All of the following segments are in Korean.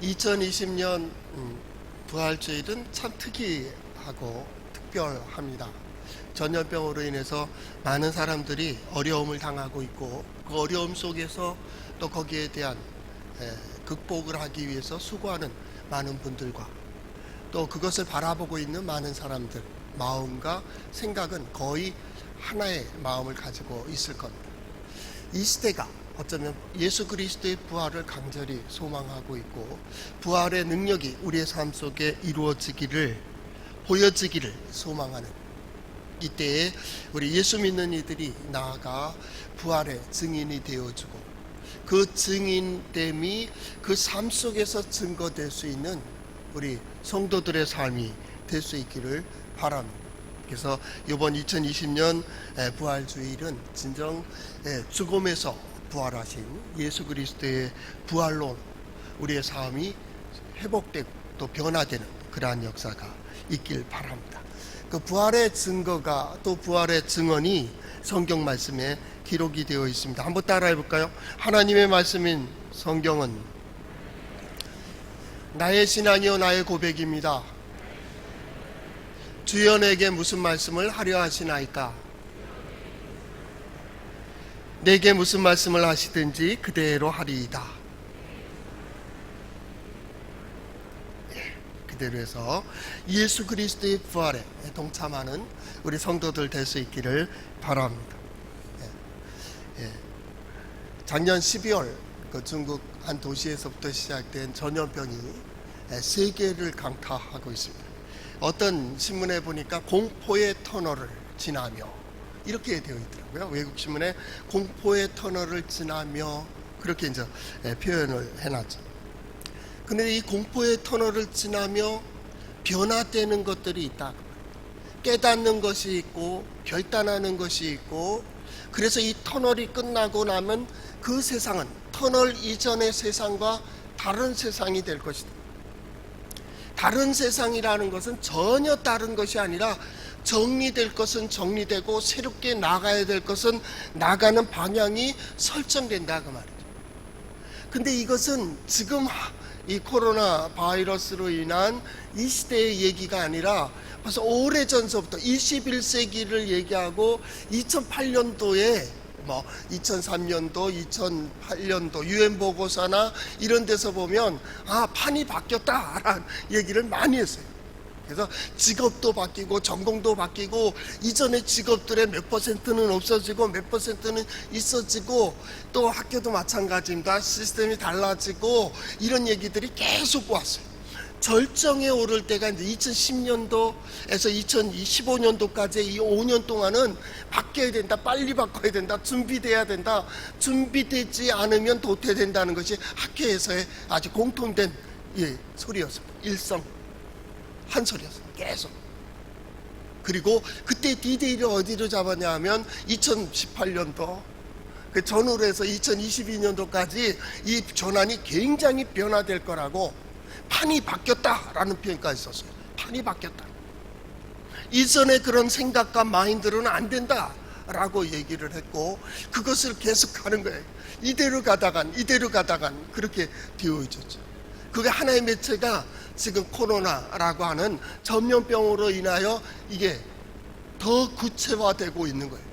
2020년 부활주일은 참 특이하고 특별합니다. 전염병으로 인해서 많은 사람들이 어려움을 당하고 있고, 그 어려움 속에서 또 거기에 대한 극복을 하기 위해서 수고하는 많은 분들과 또 그것을 바라보고 있는 많은 사람들, 마음과 생각은 거의 하나의 마음을 가지고 있을 겁니다. 이 시대가 어쩌면 예수 그리스도의 부활을 간절히 소망하고 있고, 부활의 능력이 우리의 삶 속에 이루어지기를, 보여지기를 소망하는 이때에 우리 예수 믿는 이들이 나아가 부활의 증인이 되어주고, 그 증인됨이 그 삶 속에서 증거될 수 있는 우리 성도들의 삶이 될 수 있기를 바랍니다. 그래서 이번 2020년 부활주일은 진정 죽음에서 부활하신 예수 그리스도의 부활로 우리의 삶이 회복되고 또 변화되는 그러한 역사가 있길 바랍니다. 그 부활의 증거가, 또 부활의 증언이 성경 말씀에 기록이 되어 있습니다. 한번 따라해 볼까요? 하나님의 말씀인 성경은 나의 신앙이요 나의 고백입니다. 주여 내게 무슨 말씀을 하려 하시나이까? 내게 무슨 말씀을 하시든지 그대로 하리이다. 그대로 해서 예수 그리스도의 부활에 동참하는 우리 성도들 될 수 있기를 바랍니다. 작년 12월 그 중국 한 도시에서부터 시작된 전염병이 세계를 강타하고 있습니다. 어떤 신문에 보니까 공포의 터널을 지나며 이렇게 되어 있더라고요. 외국 신문에 공포의 터널을 지나며 그렇게 이제 표현을 해놨죠. 근데 이 공포의 터널을 지나며 변화되는 것들이 있다. 깨닫는 것이 있고 결단하는 것이 있고, 그래서 이 터널이 끝나고 나면 그 세상은 터널 이전의 세상과 다른 세상이 될 것이다. 다른 세상이라는 것은 전혀 다른 것이 아니라 정리될 것은 정리되고 새롭게 나가야 될 것은 나가는 방향이 설정된다 그 말이죠. 근데 이것은 지금 이 코로나 바이러스로 인한 이 시대의 얘기가 아니라 벌써 오래전서부터 21세기를 얘기하고 2008년도에 2003년도, 2008년도 UN 보고서나 이런 데서 보면 판이 바뀌었다라는 얘기를 많이 했어요. 그래서 직업도 바뀌고 전공도 바뀌고, 이전의 직업들의 몇 퍼센트는 없어지고 몇 퍼센트는 있어지고, 또 학교도 마찬가지입니다. 시스템이 달라지고 이런 얘기들이 계속 왔어요. 절정에 오를 때가 이제 2010년도에서 2015년도까지 이 5년 동안은 바뀌어야 된다, 빨리 바꿔야 된다, 준비돼야 된다, 준비되지 않으면 도태된다는 것이 학회에서의 아주 공통된 소리였습니다. 일성 한 소리였어요. 계속. 그리고 그때 디데이를 어디로 잡았냐 하면 2018년도 그 전후로 해서 2022년도까지 이 전환이 굉장히 변화될 거라고, 판이 바뀌었다라는 표현까지 썼어요. 판이 바뀌었다. 이전에 그런 생각과 마인드로는 안 된다라고 얘기를 했고, 그것을 계속 가는 거예요. 이대로 가다간 그렇게 되어 있었죠. 그게 하나의 매체가 지금 코로나라고 하는 전염병으로 인하여 이게 더 구체화되고 있는 거예요.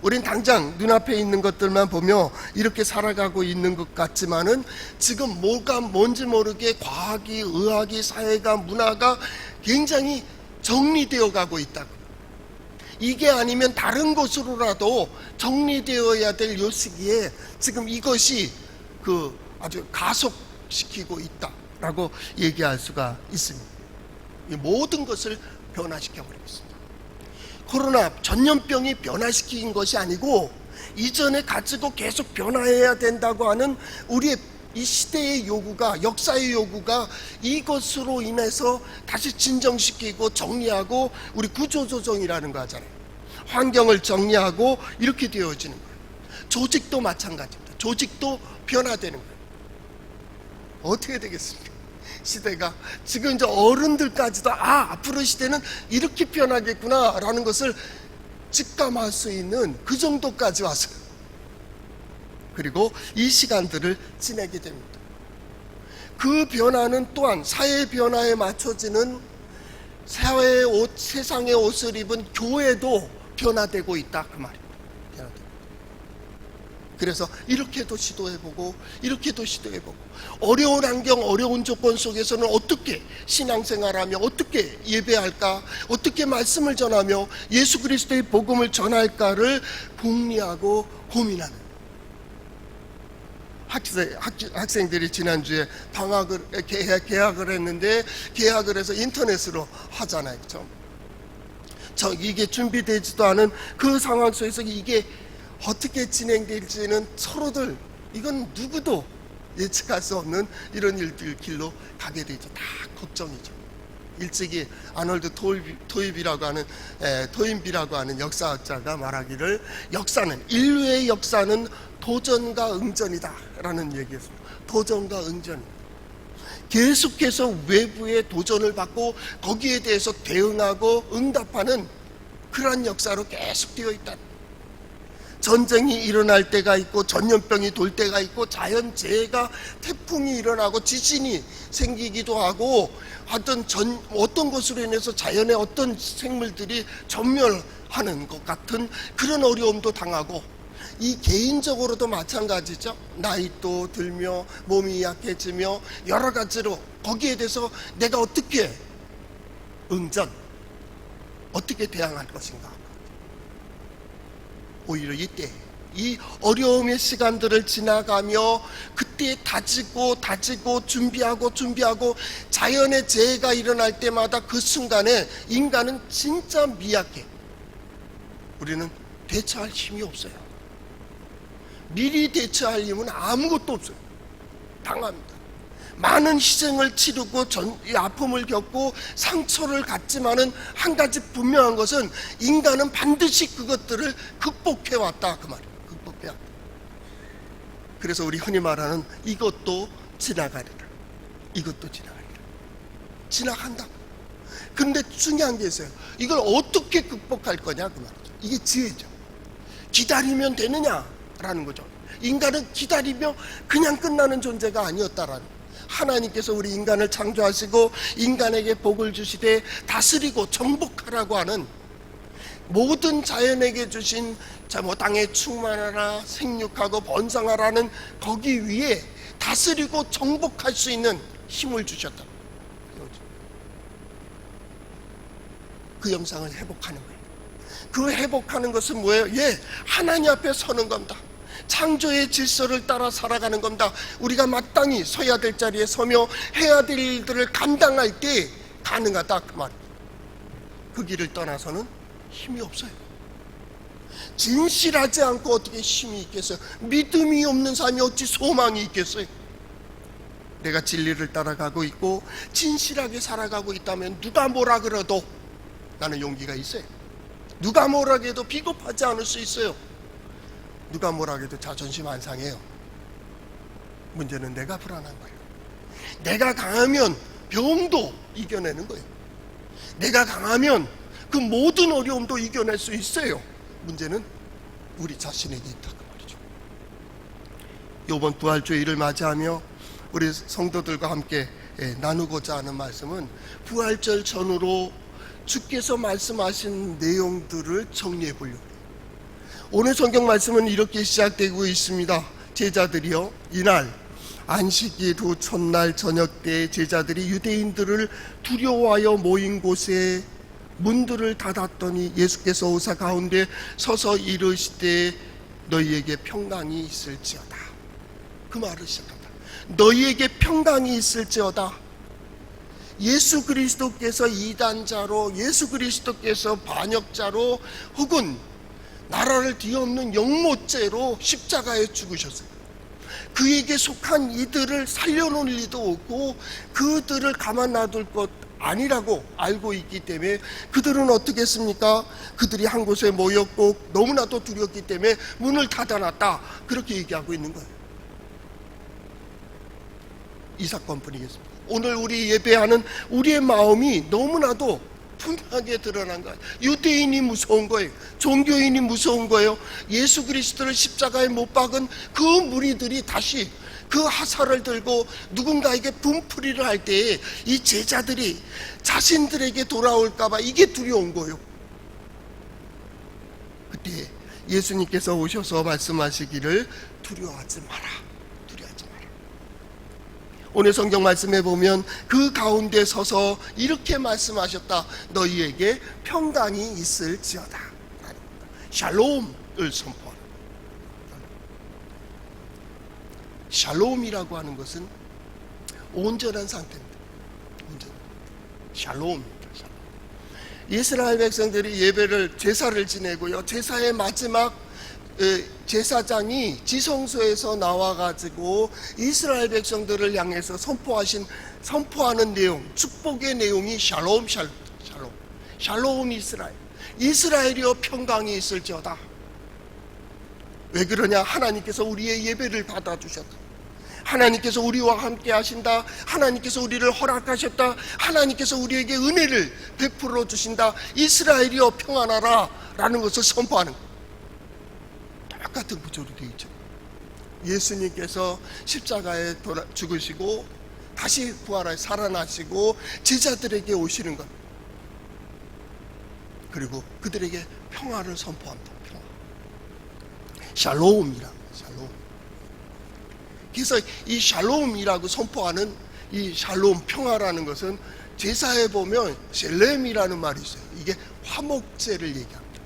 우린 당장 눈앞에 있는 것들만 보며 이렇게 살아가고 있는 것 같지만은 지금 뭐가 뭔지 모르게 과학이, 의학이, 사회가, 문화가 굉장히 정리되어 가고 있다고. 이게 아니면 다른 것으로라도 정리되어야 될 요 시기에 지금 이것이 아주 가속시키고 있다라고 얘기할 수가 있습니다. 이 모든 것을 변화시켜 버리고 있습니다. 코로나 전염병이 변화시킨 것이 아니고, 이전에 가지고 계속 변화해야 된다고 하는 우리의 이 시대의 요구가, 역사의 요구가 이것으로 인해서 다시 진정시키고 정리하고, 우리 구조조정이라는 거 하잖아요. 환경을 정리하고 이렇게 되어지는 거예요. 조직도 마찬가지입니다. 조직도 변화되는 거예요. 어떻게 되겠습니까? 시대가 지금 이제 어른들까지도 앞으로 시대는 이렇게 변하겠구나 라는 것을 직감할 수 있는 그 정도까지 왔어요. 그리고 이 시간들을 지내게 됩니다. 그 변화는 또한 사회 변화에 맞춰지는 세상의 옷을 입은 교회도 변화되고 있다, 그 말입니다. 그래서 이렇게도 시도해보고 이렇게도 시도해보고, 어려운 환경, 어려운 조건 속에서는 어떻게 신앙생활하며 어떻게 예배할까, 어떻게 말씀을 전하며 예수 그리스도의 복음을 전할까를 궁리하고 고민하는 학생들이 지난주에 개학을 했는데, 개학을 해서 인터넷으로 하잖아요. 이게 준비되지도 않은 그 상황 속에서 이게 어떻게 진행될지는 서로들, 이건 누구도 예측할 수 없는 이런 일들 길로 가게 되죠. 다 걱정이죠. 일찍이 아놀드 토인비라고 하는 역사학자가 말하기를, 인류의 역사는 도전과 응전이다 라는 얘기였습니다. 도전과 응전. 계속해서 외부의 도전을 받고 거기에 대해서 대응하고 응답하는 그러한 역사로 계속 되어 있다. 전쟁이 일어날 때가 있고, 전염병이 돌 때가 있고, 자연재해가, 태풍이 일어나고 지진이 생기기도 하고, 어떤 것으로 인해서 자연의 어떤 생물들이 전멸하는 것 같은 그런 어려움도 당하고, 이 개인적으로도 마찬가지죠. 나이도 들며 몸이 약해지며 여러 가지로 거기에 대해서 내가 어떻게 어떻게 대항할 것인가. 오히려 이때 이 어려움의 시간들을 지나가며 그때 다지고 준비하고 자연의 재해가 일어날 때마다 그 순간에 인간은 진짜 미약해. 우리는 대처할 힘이 없어요. 미리 대처할 힘은 아무것도 없어요. 당합니다. 많은 희생을 치르고 아픔을 겪고 상처를 갖지만은 한 가지 분명한 것은, 인간은 반드시 그것들을 극복해왔다, 그 말이에요. 극복해왔다. 그래서 우리 흔히 말하는 이것도 지나가리라. 지나간다. 근데 중요한 게 있어요. 이걸 어떻게 극복할 거냐, 그 말이죠. 이게 지혜죠. 기다리면 되느냐라는 거죠. 인간은 기다리며 그냥 끝나는 존재가 아니었다라는, 하나님께서 우리 인간을 창조하시고 인간에게 복을 주시되 다스리고 정복하라고 하는, 모든 자연에게 주신 땅에 충만하라, 생육하고 번성하라는 거기 위에 다스리고 정복할 수 있는 힘을 주셨다. 그 영상을 회복하는 거예요. 그 회복하는 것은 뭐예요? 하나님 앞에 서는 겁니다. 창조의 질서를 따라 살아가는 겁니다. 우리가 마땅히 서야 될 자리에 서며 해야 될 일들을 감당할 때 가능하다, 그 말. 그 길을 떠나서는 힘이 없어요. 진실하지 않고 어떻게 힘이 있겠어요? 믿음이 없는 삶이 어찌 소망이 있겠어요? 내가 진리를 따라가고 있고 진실하게 살아가고 있다면 누가 뭐라 그래도 나는 용기가 있어요. 누가 뭐라 해도 비겁하지 않을 수 있어요. 누가 뭐라 해도 자존심 안 상해요. 문제는 내가 불안한 거예요. 내가 강하면 병도 이겨내는 거예요. 내가 강하면 그 모든 어려움도 이겨낼 수 있어요. 문제는 우리 자신에게 있다, 그 말이죠. 이번 부활주일을 맞이하며 우리 성도들과 함께 나누고자 하는 말씀은, 부활절 전후로 주께서 말씀하신 내용들을 정리해 보려고 해요. 오늘 성경 말씀은 이렇게 시작되고 있습니다. 제자들이요, 이날 안식일 후 첫날 저녁 때 제자들이 유대인들을 두려워하여 모인 곳에 문들을 닫았더니 예수께서 오사 가운데 서서 이르시되 너희에게 평강이 있을지어다. 그 말을 시작합니다. 너희에게 평강이 있을지어다. 예수 그리스도께서 이단자로, 예수 그리스도께서 반역자로, 혹은 나라를 뒤엎는 영모죄로 십자가에 죽으셨어요. 그에게 속한 이들을 살려놓을 리도 없고 그들을 가만 놔둘 것 아니라고 알고 있기 때문에 그들은 어떻게 했습니까? 그들이 한 곳에 모였고 너무나도 두렵기 때문에 문을 닫아놨다, 그렇게 얘기하고 있는 거예요. 이 사건뿐이겠습니다. 오늘 우리 예배하는 우리의 마음이 너무나도 분명하게 드러난 거예요. 유대인이 무서운 거예요. 종교인이 무서운 거예요. 예수 그리스도를 십자가에 못 박은 그 무리들이 다시 그 화살을 들고 누군가에게 분풀이를 할 때에 이 제자들이 자신들에게 돌아올까봐 이게 두려운 거예요. 그때 예수님께서 오셔서 말씀하시기를 두려워하지 마라. 두려워하지 마라. 오늘 성경 말씀에 보면 그 가운데 서서 이렇게 말씀하셨다. 너희에게 평강이 있을지어다. 샬롬을 선포하라. 샬롬이라고 하는 것은 온전한 상태입니다. 온전한 샬롬입니다. 샬롬. 이스라엘 백성들이 예배를 제사를 지내고요. 제사의 마지막 제사장이 지성소에서 나와가지고 이스라엘 백성들을 향해서 선포하는 내용, 축복의 내용이 샬롬, 샬롬, 샬롬, 샬롬 이스라엘이여 평강이 있을지어다. 왜 그러냐? 하나님께서 우리의 예배를 받아주셨다. 하나님께서 우리와 함께 하신다. 하나님께서 우리를 허락하셨다. 하나님께서 우리에게 은혜를 베풀어 주신다. 이스라엘이여 평안하라 라는 것을 선포하는 똑같은 구조로 되어 있죠. 예수님께서 십자가에 죽으시고 다시 부활하여 살아나시고 제자들에게 오시는 것, 그리고 그들에게 평화를 선포합니다. 평화. 샬롬이라. 샬롬. 그래서 이 샬롬이라고 선포하는 이 샬롬 평화라는 것은 제사에 보면 셀렘이라는 말이 있어요. 이게 화목제를 얘기합니다.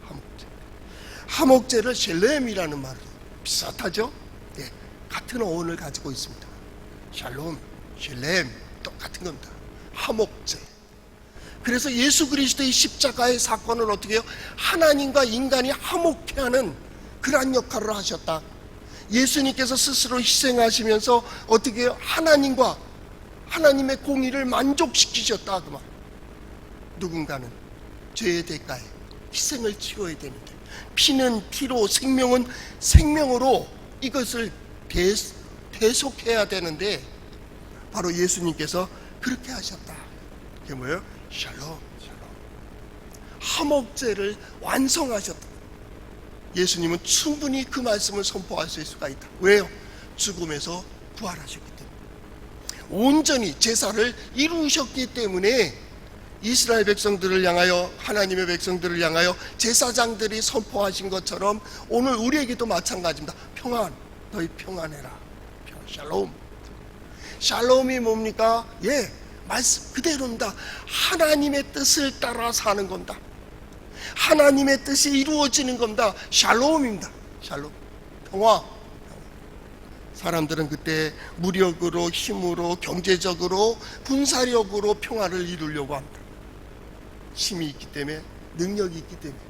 화목제. 화목제를 셀렘이라는 말을 비슷하죠? 네, 같은 어원을 가지고 있습니다. 샬롬, 셀렘 똑같은 겁니다. 화목제. 그래서 예수 그리스도의 십자가의 사건을 어떻게 해요? 하나님과 인간이 화목케 하는 그러한 역할을 하셨다. 예수님께서 스스로 희생하시면서 어떻게 해요? 하나님과 하나님의 공의를 만족시키셨다 그 말. 누군가는 죄의 대가에 희생을 치러야 되는데 피는 피로 생명은 생명으로 이것을 대속해야 되는데 바로 예수님께서 그렇게 하셨다. 그게 뭐예요? 샬롬, 샬롬. 화목제를 완성하셨다. 예수님은 충분히 그 말씀을 선포하실 수가 있다. 왜요? 죽음에서 부활하셨기 때문에. 온전히 제사를 이루셨기 때문에 이스라엘 백성들을 향하여, 하나님의 백성들을 향하여 제사장들이 선포하신 것처럼 오늘 우리에게도 마찬가지입니다. 평안, 너희 평안해라. 샬롬. 샬롬이 뭡니까? 예, 말씀 그대로입니다. 하나님의 뜻을 따라 사는 겁니다. 하나님의 뜻이 이루어지는 겁니다. 샬롬입니다. 샬롬. 평화. 사람들은 그때 무력으로, 힘으로, 경제적으로, 군사력으로 평화를 이루려고 합니다. 힘이 있기 때문에, 능력이 있기 때문에.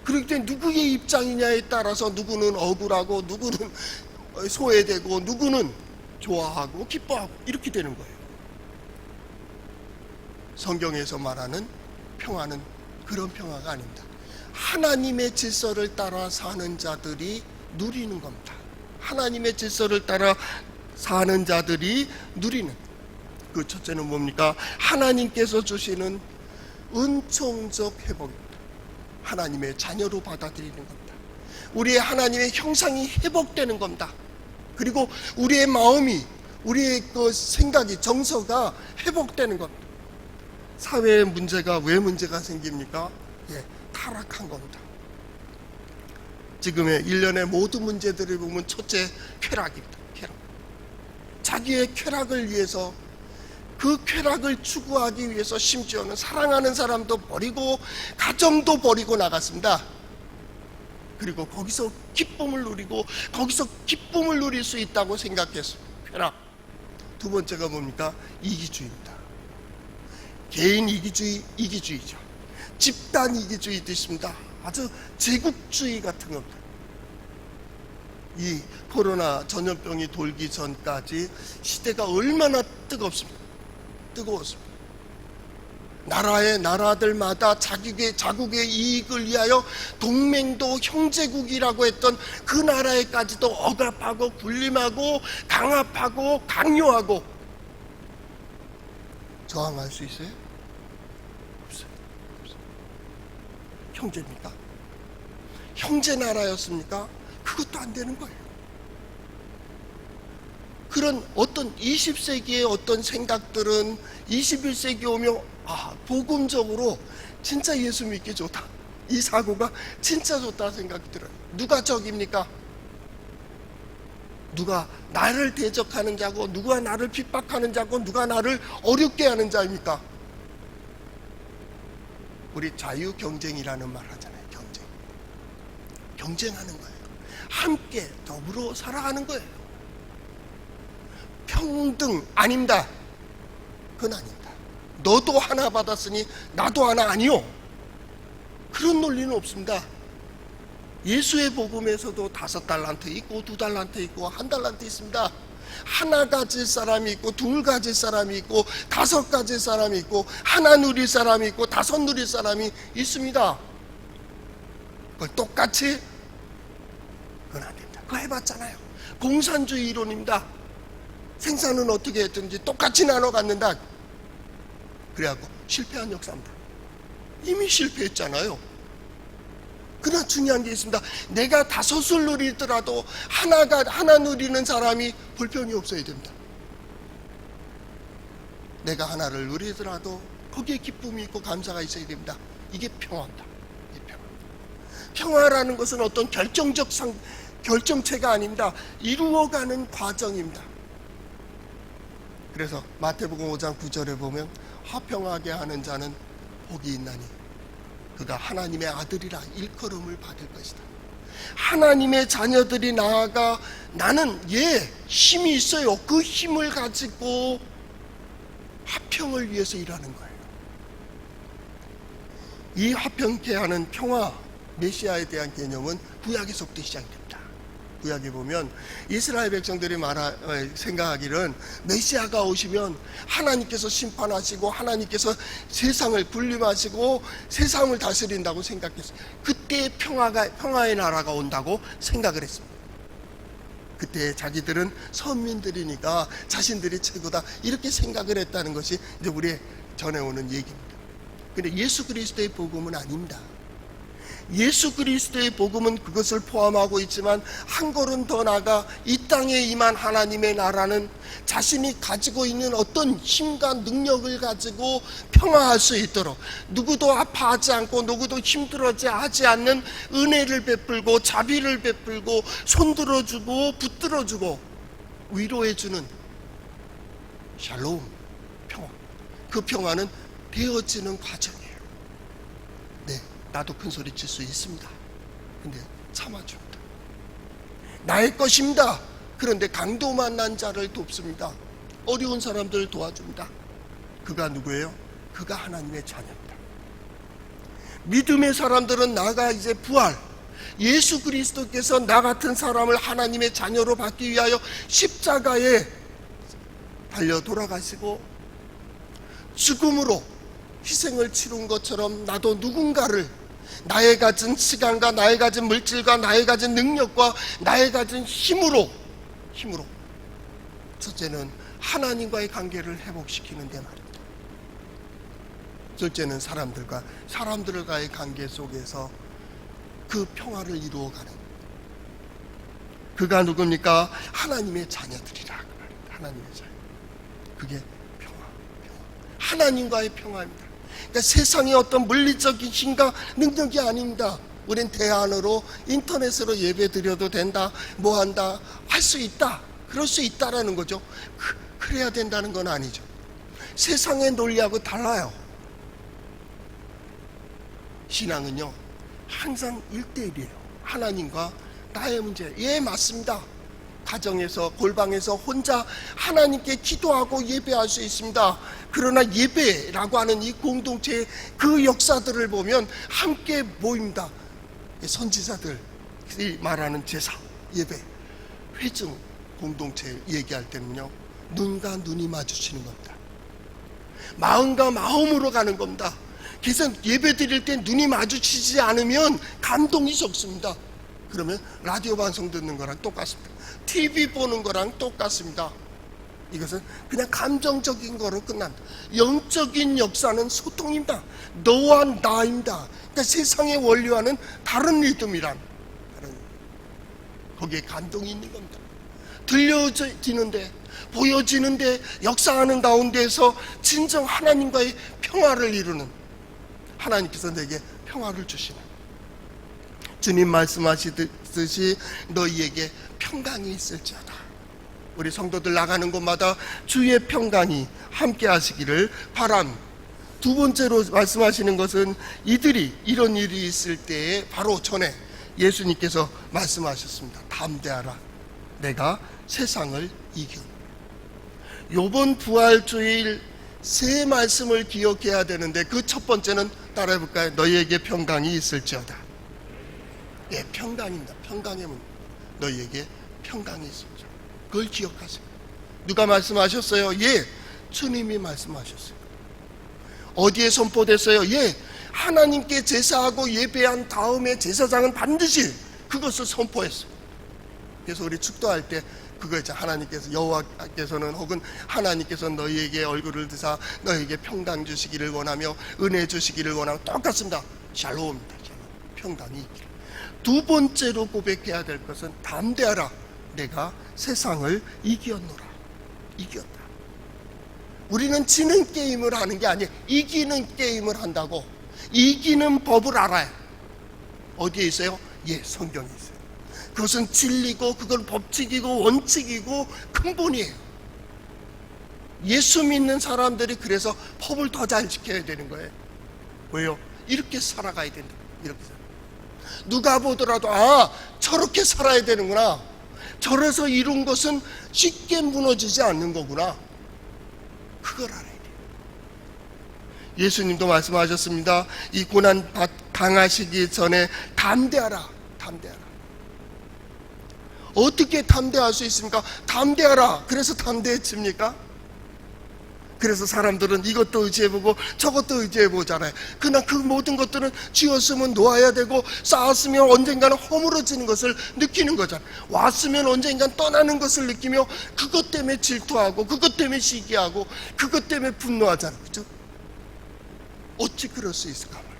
그렇기 때문에 누구의 입장이냐에 따라서 누구는 억울하고, 누구는 소외되고, 누구는 좋아하고 기뻐하고 이렇게 되는 거예요. 성경에서 말하는 평화는 그런 평화가 아닙니다. 하나님의 질서를 따라 사는 자들이 누리는 겁니다. 하나님의 질서를 따라 사는 자들이 누리는, 그 첫째는 뭡니까? 하나님께서 주시는 은총적 회복입니다. 하나님의 자녀로 받아들이는 겁니다. 우리의 하나님의 형상이 회복되는 겁니다. 그리고 우리의 마음이, 우리의 그 생각이, 정서가 회복되는 겁니다. 사회의 문제가 왜 문제가 생깁니까? 예, 타락한 겁니다. 지금의 일련의 모든 문제들을 보면 첫째, 쾌락입니다. 쾌락. 자기의 쾌락을 위해서, 그 쾌락을 추구하기 위해서 심지어는 사랑하는 사람도 버리고 가정도 버리고 나갔습니다. 그리고 거기서 기쁨을 누리고 거기서 기쁨을 누릴 수 있다고 생각했어요. 쾌락. 두 번째가 뭡니까? 이기주의입니다. 개인 이기주의죠. 집단 이기주의도 있습니다. 아주 제국주의 같은 겁니다. 이 코로나 전염병이 돌기 전까지 시대가 얼마나 뜨겁습니다. 뜨거웠습니다. 나라들마다 자국의 이익을 위하여 동맹도 형제국이라고 했던 그 나라에까지도 억압하고 군림하고 강압하고 강요하고 저항할 수 있어요? 없어요. 형제입니까? 형제 나라였습니까? 그것도 안 되는 거예요. 그런 어떤 20세기의 어떤 생각들은 21세기 오면 복음적으로 진짜 예수 믿기 좋다, 이 사고가 진짜 좋다 생각이 들어요. 누가 적입니까? 누가 나를 대적하는 자고, 누가 나를 핍박하는 자고, 누가 나를 어렵게 하는 자입니까? 우리 자유 경쟁이라는 말 하잖아요. 경쟁하는 거예요. 함께 더불어 살아가는 거예요. 평등 아닙니다. 그건 아닙니다. 너도 하나 받았으니 나도 하나 아니요, 그런 논리는 없습니다. 예수의 복음에서도 5달란트 있고 2달란트 있고 1달란트 있습니다. 하나 가질 사람이 있고 둘 가질 사람이 있고 5 가질 사람이 있고 하나 누릴 사람이 있고 5 누릴 사람이 있습니다. 그걸 똑같이, 그건 안 됩니다. 그거 해봤잖아요. 공산주의 이론입니다. 생산은 어떻게 했든지 똑같이 나눠 갖는다. 그래갖고 실패한 역사입니다. 이미 실패했잖아요. 그러나 중요한 게 있습니다. 내가 5을 누리더라도 하나 누리는 사람이 불편이 없어야 됩니다. 내가 하나를 누리더라도 거기에 기쁨이 있고 감사가 있어야 됩니다. 이게 평화입니다. 평화라는 것은 어떤 결정체가 아닙니다. 이루어가는 과정입니다. 그래서 마태복음 5장 9절에 보면 화평하게 하는 자는 복이 있나니 그가 하나님의 아들이라 일컬음을 받을 것이다. 하나님의 자녀들이 나아가 나는 힘이 있어요. 그 힘을 가지고 화평을 위해서 일하는 거예요. 이 화평케 하는 평화, 메시아에 대한 개념은 구약에서부터 시작이 됩니다. 구약에 보면 이스라엘 백성들이 생각하기는 메시아가 오시면 하나님께서 심판하시고 하나님께서 세상을 분림하시고 세상을 다스린다고 생각했어요. 그때 평화의 나라가 온다고 생각을 했습니다. 그때 자기들은 선민들이니까 자신들이 최고다, 이렇게 생각을 했다는 것이 이제 우리의 전해오는 얘기입니다. 그런데 예수 그리스도의 복음은 아닙니다. 예수 그리스도의 복음은 그것을 포함하고 있지만 한 걸음 더 나아가 이 땅에 임한 하나님의 나라는 자신이 가지고 있는 어떤 힘과 능력을 가지고 평화할 수 있도록, 누구도 아파하지 않고 누구도 힘들어하지 않는 은혜를 베풀고 자비를 베풀고 손들어주고 붙들어주고 위로해주는 샬롬, 평화. 그 평화는 되어지는 과정이에요. 네, 나도 큰 소리 칠 수 있습니다. 근데 참아줍니다. 나의 것입니다. 그런데 강도 만난 자를 돕습니다. 어려운 사람들을 도와줍니다. 그가 누구예요? 그가 하나님의 자녀입니다. 믿음의 사람들은 나가 이제 부활, 예수 그리스도께서 나 같은 사람을 하나님의 자녀로 받기 위하여 십자가에 달려 돌아가시고 죽음으로 희생을 치른 것처럼 나도 누군가를, 나의 가진 시간과 나의 가진 물질과 나의 가진 능력과 나의 가진 힘으로 첫째는 하나님과의 관계를 회복시키는데 말입니다. 둘째는 사람들과의 관계 속에서 그 평화를 이루어가는, 그가 누굽니까? 하나님의 자녀들이라 그 말입니다. 하나님의 자녀. 그게 평화. 하나님과의 평화입니다. 그러니까 세상의 어떤 물리적인 힘과 능력이 아닙니다. 우린 대안으로 인터넷으로 예배 드려도 된다, 뭐 한다, 할 수 있다, 그럴 수 있다라는 거죠. 그래야 된다는 건 아니죠. 세상의 논리하고 달라요. 신앙은요 항상 1대1이에요. 하나님과 나의 문제. 예, 맞습니다. 가정에서, 골방에서 혼자 하나님께 기도하고 예배할 수 있습니다. 그러나 예배라고 하는 이 공동체의 그 역사들을 보면 함께 모입니다. 선지자들이 말하는 제사, 예배, 회중 공동체 얘기할 때는요 눈과 눈이 마주치는 겁니다. 마음과 마음으로 가는 겁니다. 그래서 예배 드릴 때 눈이 마주치지 않으면 감동이 적습니다. 그러면 라디오 방송 듣는 거랑 똑같습니다. TV 보는 거랑 똑같습니다. 이것은 그냥 감정적인 거로 끝납니다. 영적인 역사는 소통입니다. 너와 나입니다. 그러니까 세상의 원리와는 다른 리듬이란, 거기에 감동이 있는 겁니다. 들려지는데, 보여지는데, 역사하는 가운데에서 진정 하나님과의 평화를 이루는, 하나님께서 내게 평화를 주시는, 주님 말씀하시듯이 너희에게 평강이 있을지어다. 우리 성도들 나가는 곳마다 주의 평강이 함께 하시기를 바랍니다. 두 번째로 말씀하시는 것은 이들이 이런 일이 있을 때에 바로 전에 예수님께서 말씀하셨습니다. 담대하라, 내가 세상을 이기노라. 요번 부활주일 세 말씀을 기억해야 되는데 그 첫 번째는 따라해볼까요? 너희에게 평강이 있을지어다. 예, 평강입니다. 평강의 문. 너희에게 평강이 있을지어다. 그걸 기억하세요. 누가 말씀하셨어요? 예, 주님이 말씀하셨어요. 어디에 선포됐어요? 예, 하나님께 제사하고 예배한 다음에 제사장은 반드시 그것을 선포했어요. 그래서 우리 축도할 때 그거 있죠. 하나님께서, 여호와께서는 혹은 하나님께서 너희에게 얼굴을 드사 너희에게 평강 주시기를 원하며 은혜 주시기를 원하며 똑같습니다. 샬롬입니다. 샬롬. 평강이 있기를. 두 번째로 고백해야 될 것은 담대하라, 내가 세상을 이기었노라. 이겼다. 우리는 지는 게임을 하는 게 아니에요. 이기는 게임을 한다고. 이기는 법을 알아요. 어디에 있어요? 예, 성경에 있어요. 그것은 진리고 그건 법칙이고 원칙이고 근본이에요. 예수 믿는 사람들이 그래서 법을 더 잘 지켜야 되는 거예요. 왜요? 이렇게 살아가야 된다. 이렇게 누가 보더라도 아, 저렇게 살아야 되는구나. 저래서 이룬 것은 쉽게 무너지지 않는 거구나. 그걸 알아야 돼요. 예수님도 말씀하셨습니다. 이 고난 당하시기 전에 담대하라. 담대하라. 어떻게 담대할 수 있습니까? 담대하라. 그래서 담대해집니까? 그래서 사람들은 이것도 의지해보고 저것도 의지해보잖아요. 그러나 그 모든 것들은 쥐었으면 놓아야 되고 쌓았으면 언젠가는 허물어지는 것을 느끼는 거잖아요. 왔으면 언젠가는 떠나는 것을 느끼며 그것 때문에 질투하고 그것 때문에 시기하고 그것 때문에 분노하잖아요. 그렇죠? 어찌 그럴 수 있을까 말이에요.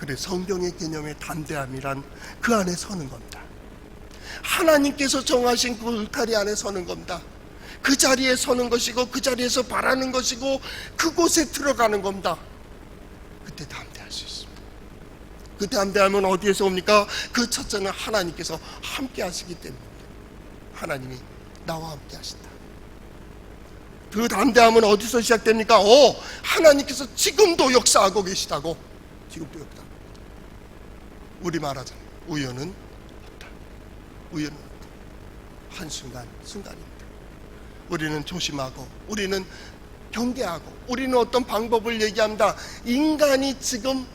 그래, 성경의 개념의 담대함이란 그 안에 서는 겁니다. 하나님께서 정하신 그 울타리 안에 서는 겁니다. 그 자리에 서는 것이고 그 자리에서 바라는 것이고 그곳에 들어가는 겁니다. 그때 담대할 수 있습니다. 그 담대함은 어디에서 옵니까? 그 첫째는 하나님께서 함께 하시기 때문입니다. 하나님이 나와 함께 하신다. 그 담대함은 어디서 시작됩니까? 하나님께서 지금도 역사하고 계시다고. 지금도 역사하고. 우리 말하잖아요. 우연은 없다. 우연은 없다. 한순간 순간입니다. 우리는 조심하고 우리는 경계하고 우리는 어떤 방법을 얘기합니다. 인간이 지금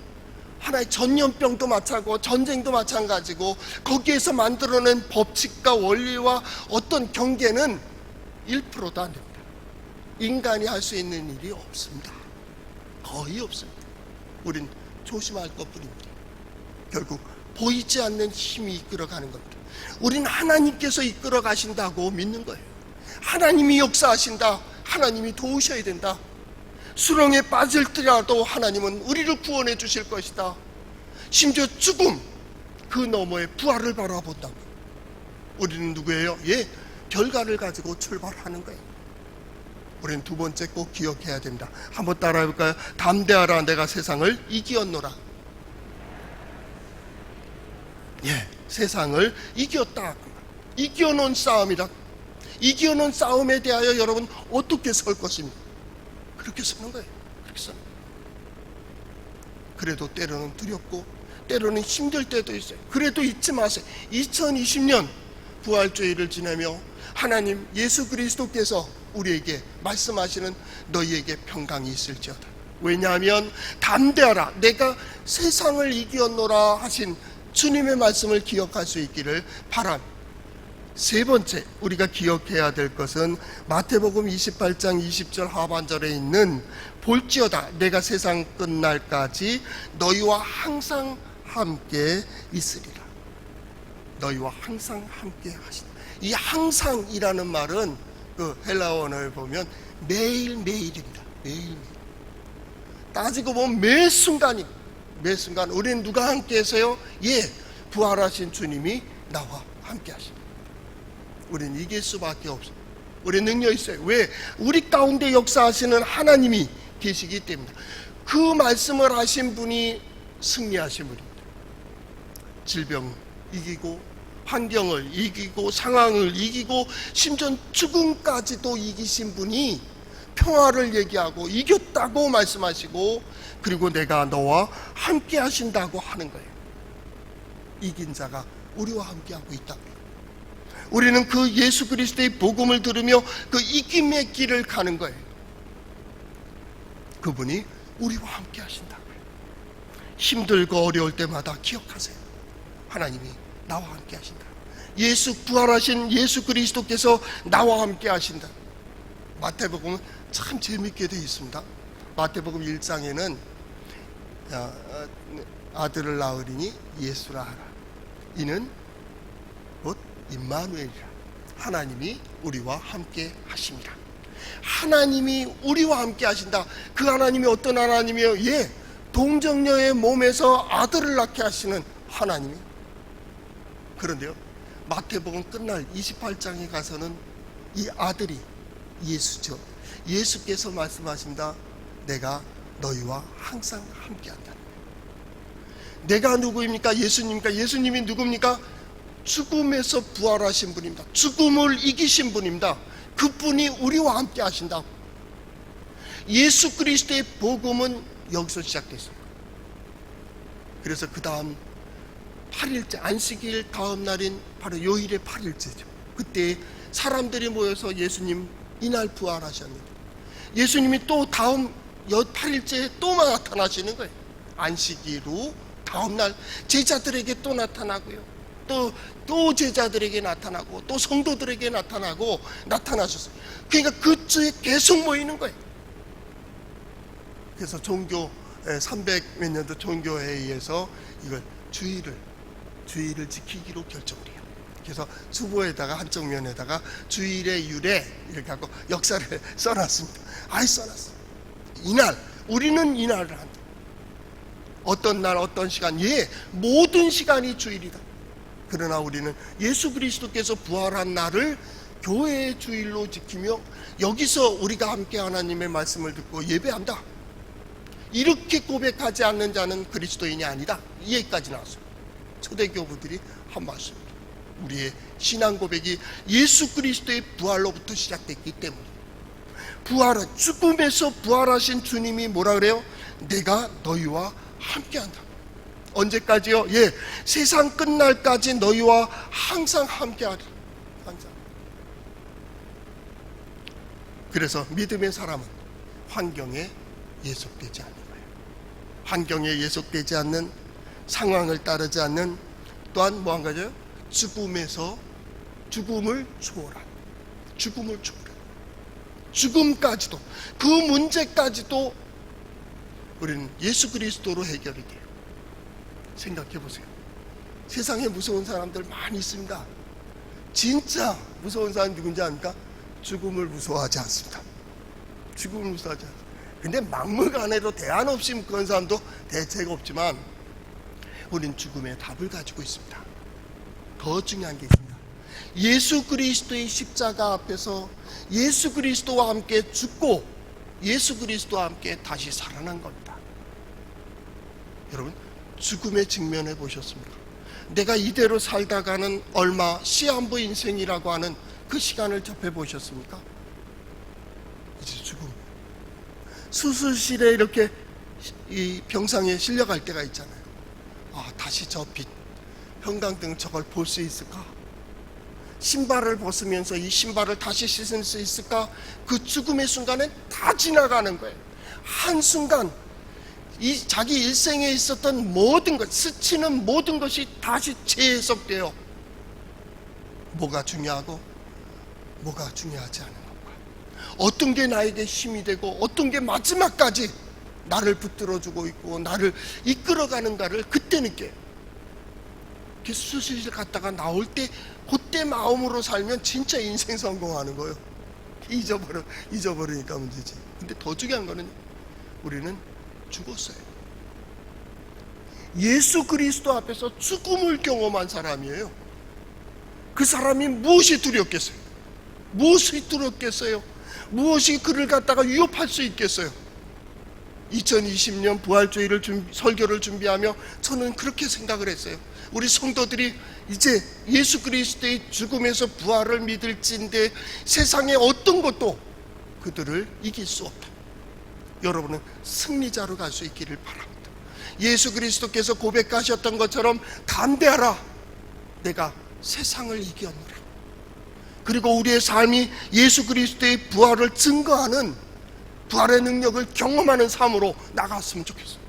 하나의 전염병도 마찬가지고 전쟁도 마찬가지고 거기에서 만들어낸 법칙과 원리와 어떤 경계는 1%도 안 됩니다. 인간이 할 수 있는 일이 없습니다. 거의 없습니다. 우린 조심할 것뿐입니다. 결국 보이지 않는 힘이 이끌어가는 겁니다. 우린 하나님께서 이끌어 가신다고 믿는 거예요. 하나님이 역사하신다. 하나님이 도우셔야 된다. 수렁에 빠질지라도 하나님은 우리를 구원해 주실 것이다. 심지어 죽음 그 너머에 부활을 바라본다고. 우리는 누구예요? 예, 결과를 가지고 출발하는 거예요. 우리는 두 번째 꼭 기억해야 됩니다. 한번 따라해 볼까요? 담대하라, 내가 세상을 이기었노라. 예, 세상을 이겼다. 이겨놓은 싸움이다. 이겨놓은 싸움에 대하여 여러분 어떻게 설 것입니까? 그렇게 서는 거예요. 그렇게 서는 거예요. 그래도 때로는 두렵고 때로는 힘들 때도 있어요. 그래도 잊지 마세요. 2020년 부활주의를 지내며 하나님 예수 그리스도께서 우리에게 말씀하시는 너희에게 평강이 있을지어다. 왜냐하면 담대하라, 내가 세상을 이기었노라 하신 주님의 말씀을 기억할 수 있기를 바랍니다. 세 번째 우리가 기억해야 될 것은 마태복음 28장 20절 하반절에 있는 볼지어다 내가 세상 끝날까지 너희와 항상 함께 있으리라. 너희와 항상 함께 하시다. 이 항상이라는 말은 그 헬라어를 보면 매일매일입니다. 매일매일. 따지고 보면 매 순간 우리는 누가 함께 해서요? 예, 부활하신 주님이 나와 함께 하십니다. 우리는 이길 수밖에 없어요. 우리 능력 있어요. 왜? 우리 가운데 역사하시는 하나님이 계시기 때문에. 그 말씀을 하신 분이 승리하신 분입니다. 질병을 이기고 환경을 이기고 상황을 이기고 심지어 죽음까지도 이기신 분이 평화를 얘기하고 이겼다고 말씀하시고, 그리고 내가 너와 함께 하신다고 하는 거예요. 이긴 자가 우리와 함께하고 있다고요. 우리는 그 예수 그리스도의 복음을 들으며 그 이김의 길을 가는 거예요. 그분이 우리와 함께 하신다고요. 힘들고 어려울 때마다 기억하세요. 하나님이 나와 함께 하신다. 예수 부활하신 예수 그리스도께서 나와 함께 하신다. 마태복음은 참 재밌게 되어 있습니다. 마태복음 1장에는 아들을 낳으리니 예수라 하라. 이는 곧 임마누엘이라. 하나님이 우리와 함께 하십니다. 하나님이 우리와 함께 하신다. 그 하나님이 어떤 하나님이에요? 예, 동정녀의 몸에서 아들을 낳게 하시는 하나님이. 그런데요, 마태복음 끝날 28장에 가서는 이 아들이 예수죠. 예수께서 말씀하신다. 내가 너희와 항상 함께한다. 내가 누구입니까? 예수님입니까? 예수님이 누굽니까? 죽음에서 부활하신 분입니다. 죽음을 이기신 분입니다. 그분이 우리와 함께 하신다. 예수 그리스도의 복음은 여기서 시작됐습니다. 그래서 그 다음 8일째 안식일 다음 날인 바로 요일의 8일째죠. 그때 사람들이 모여서 예수님 이날 부활하셨는데, 예수님이 또 다음 8일째에 또 나타나시는 거예요. 안식일 후 다음 날 제자들에게 또 나타나고요. 또 제자들에게 나타나고 또 성도들에게 나타나고 나타나셨어요. 그러니까 그 주에 계속 모이는 거예요. 그래서 종교 300 몇 년도 종교회의에서 이걸 주일을 지키기로 결정을 해요. 그래서 수보에다가 한쪽 면에다가 주일의 유래 이렇게 하고 역사를 써놨습니다. 써놨어요. 이날 우리는 이날을 한다. 어떤 날 어떤 시간, 모든 시간이 주일이다. 그러나 우리는 예수 그리스도께서 부활한 날을 교회의 주일로 지키며 여기서 우리가 함께 하나님의 말씀을 듣고 예배한다. 이렇게 고백하지 않는 자는 그리스도인이 아니다. 이 얘기까지 나왔어요. 초대교부들이 한 말씀입니다. 우리의 신앙 고백이 예수 그리스도의 부활로부터 시작됐기 때문에, 죽음에서 부활하신 주님이 뭐라 그래요? 내가 너희와 함께한다. 언제까지요? 세상 끝날까지 너희와 항상 함께하리. 항상. 그래서 믿음의 사람은 환경에 예속되지 않는 거예요. 환경에 예속되지 않는, 상황을 따르지 않는, 또한 뭐 한 가지요? 죽음을 초월한, 죽음까지도, 그 문제까지도 우리는 예수 그리스도로 해결이 돼요. 생각해 보세요. 세상에 무서운 사람들 많이 있습니다. 진짜 무서운 사람이 누군지 아닙니까? 죽음을 무서워하지 않습니다. 죽음을 무서워하지 않습니다. 근데 막무가내로 대안 없이 그런 사람도 대책 없지만, 우린 죽음의 답을 가지고 있습니다. 더 중요한 게 있습니다. 예수 그리스도의 십자가 앞에서 예수 그리스도와 함께 죽고 예수 그리스도와 함께 다시 살아난 겁니다. 여러분, 죽음에 직면해 보셨습니까? 내가 이대로 살다가는 얼마 시한부 인생이라고 하는 그 시간을 접해 보셨습니까? 이제 죽음. 수술실에 이렇게 이 병상에 실려갈 때가 있잖아요. 다시 저 빛, 형광등 저걸 볼 수 있을까? 신발을 벗으면서 이 신발을 다시 씻을 수 있을까? 그 죽음의 순간은 다 지나가는 거예요. 한순간 이 자기 일생에 있었던 모든 것, 스치는 모든 것이 다시 재해석돼요. 뭐가 중요하고 뭐가 중요하지 않은 것과, 어떤 게 나에게 힘이 되고 어떤 게 마지막까지 나를 붙들어주고 있고 나를 이끌어가는가를 그때 느껴요. 수술실 갔다가 나올 때 그때 마음으로 살면 진짜 인생 성공하는 거예요. 잊어버리니까 문제지. 근데 더 중요한 거는 우리는 죽었어요. 예수 그리스도 앞에서 죽음을 경험한 사람이에요. 그 사람이 무엇이 두렵겠어요? 무엇이 두렵겠어요? 무엇이 그를 갖다가 위협할 수 있겠어요? 2020년 부활주의를 설교를 준비하며 저는 그렇게 생각을 했어요. 우리 성도들이 이제 예수 그리스도의 죽음에서 부활을 믿을진데 세상의 어떤 것도 그들을 이길 수 없다. 여러분은 승리자로 갈 수 있기를 바랍니다. 예수 그리스도께서 고백하셨던 것처럼 담대하라, 내가 세상을 이겼노라. 그리고 우리의 삶이 예수 그리스도의 부활을 증거하는, 부활의 능력을 경험하는 삶으로 나갔으면 좋겠어요.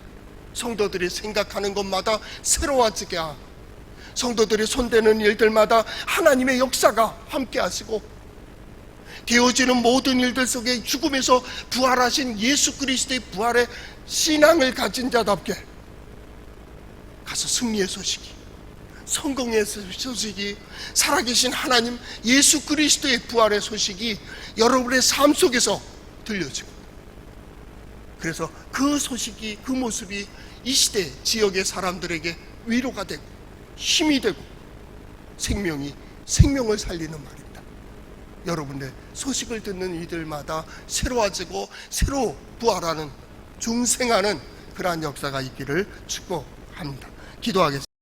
성도들이 생각하는 것마다 새로워지게 하고, 성도들이 손대는 일들마다 하나님의 역사가 함께 하시고, 되어지는 모든 일들 속에 죽음에서 부활하신 예수 그리스도의 부활의 신앙을 가진 자답게 가서 승리의 소식이, 성공의 소식이, 살아계신 하나님 예수 그리스도의 부활의 소식이 여러분의 삶 속에서 들려지고, 그래서 그 소식이, 그 모습이 이 시대 지역의 사람들에게 위로가 되고 힘이 되고 생명을 살리는 말입니다. 여러분의 소식을 듣는 이들마다 새로워지고 새로 부활하는, 중생하는 그러한 역사가 있기를 축복합니다. 기도하겠습니다.